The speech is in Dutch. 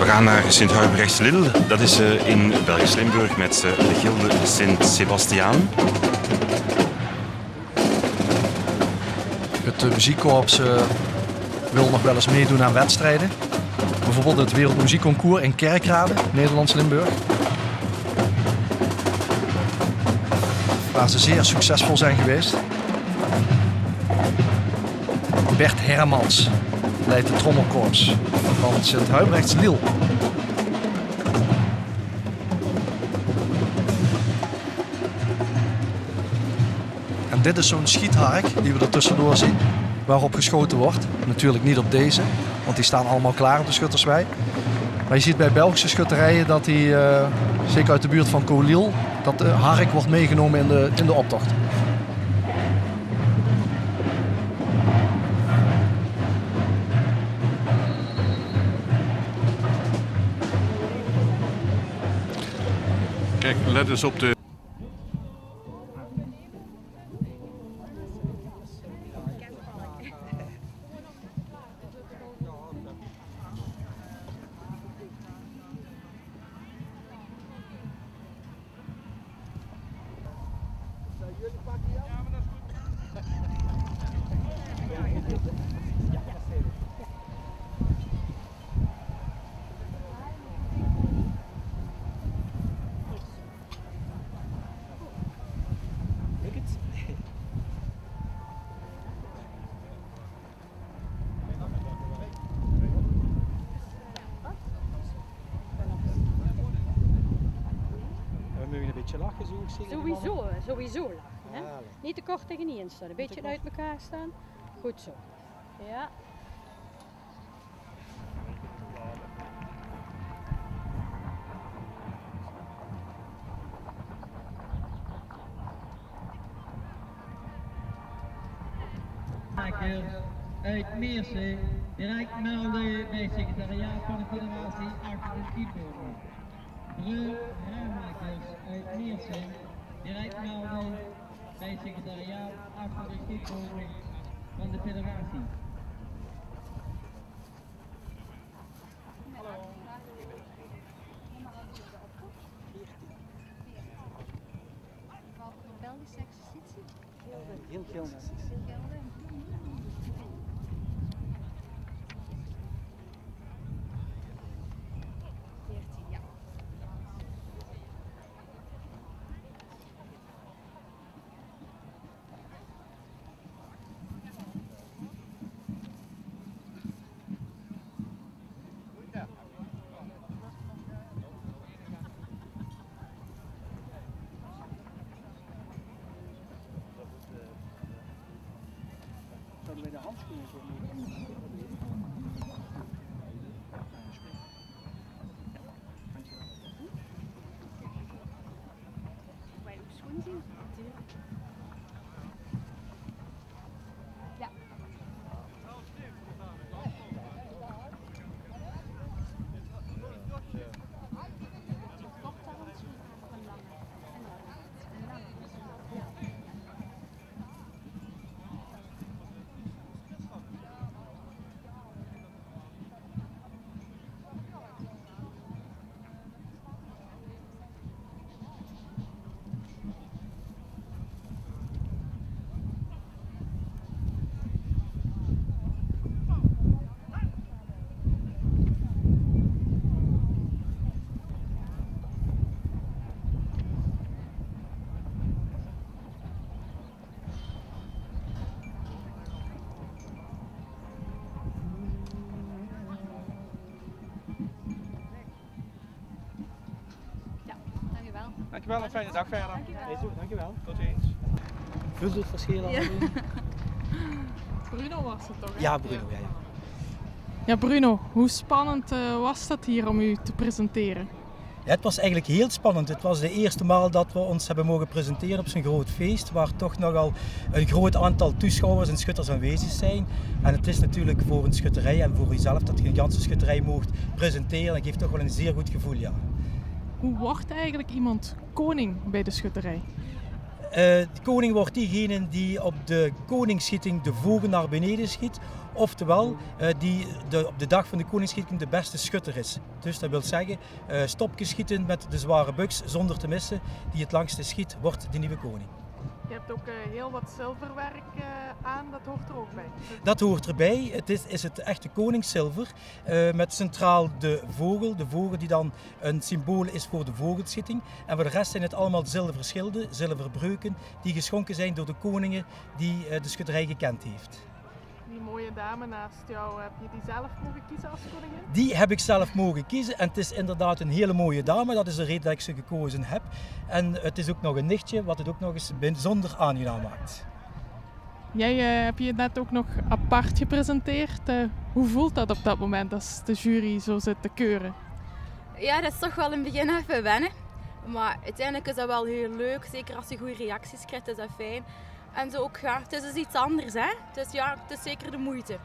We gaan naar Sint-Huybrechts-Lille. Dat is in Belgisch Limburg met de gilde Sint-Sebastiaan. Het muziekkorps wil nog wel eens meedoen aan wedstrijden. Bijvoorbeeld het Wereldmuziekconcours in Kerkrade, Nederlands Limburg. Waar ze zeer succesvol zijn geweest. Bert Hermans leidt het trommelkorps van Sint-Huybrechts-Lille. En dit is zo'n schiethark die we er tussendoor zien, waarop geschoten wordt. Natuurlijk niet op deze, want die staan allemaal klaar op de schutterswei. Maar je ziet bij Belgische schutterijen dat die, zeker uit de buurt van Colille, dat de hark wordt meegenomen in de optocht. Kijk, let eens op de... Lachen, sowieso lachen. Hè? Niet te kort tegen niet instaan, een beetje uit elkaar staan. Goed zo. Ja. Uit Meersen, direct melden bij het secretariaat van de federatie achter de skibogen. Ruimmakers uit Meersen, direct melden bij het secretariaat achter de skibogen van de federatie. Belgische exercitie? Heel veel. Zouden wij de handschoenen zo mee? Wij op schoen zien? Ja. Dankjewel, een fijne dag verder. Dankjewel. Tot ziens. Voelt het verschil al? Ja. Bruno was het toch? Hè? Ja, Bruno. Ja. Ja, Bruno, hoe spannend was dat hier om u te presenteren? Ja, het was eigenlijk heel spannend. Het was de eerste maal dat we ons hebben mogen presenteren op zo'n groot feest, waar toch nogal een groot aantal toeschouwers en schutters aanwezig zijn. En het is natuurlijk voor een schutterij en voor uzelf dat je een ganse schutterij mocht presenteren. Dat geeft toch wel een zeer goed gevoel, ja. Hoe wordt eigenlijk iemand koning bij de schutterij? De koning wordt diegene die op de koningsschieting de vogel naar beneden schiet. Oftewel, die op de dag van de koningsschieting de beste schutter is. Dus dat wil zeggen, stopjes schieten met de zware buks zonder te missen. Die het langste schiet, wordt de nieuwe koning. Je hebt ook heel wat zilverwerk aan, dat hoort er ook bij. Dat hoort erbij. Het is het echte koningszilver met centraal de vogel die dan een symbool is voor de vogelschieting. En voor de rest zijn het allemaal zilverschilden, zilverbreuken die geschonken zijn door de koningen die de schutterij gekend heeft. Die mooie dame naast jou, heb je die zelf mogen kiezen als koningin? Die heb ik zelf mogen kiezen en het is inderdaad een hele mooie dame. Dat is de reden dat ik ze gekozen heb. En het is ook nog een nichtje, wat het ook nog eens bijzonder aangenaam maakt. Jij heb je net ook nog apart gepresenteerd. Hoe voelt dat op dat moment als de jury zo zit te keuren? Ja, dat is toch wel in het begin even wennen. Maar uiteindelijk is dat wel heel leuk. Zeker als je goede reacties krijgt, is dat fijn. En zo ook, ja, het is dus iets anders, hè. Dus ja, het is zeker de moeite.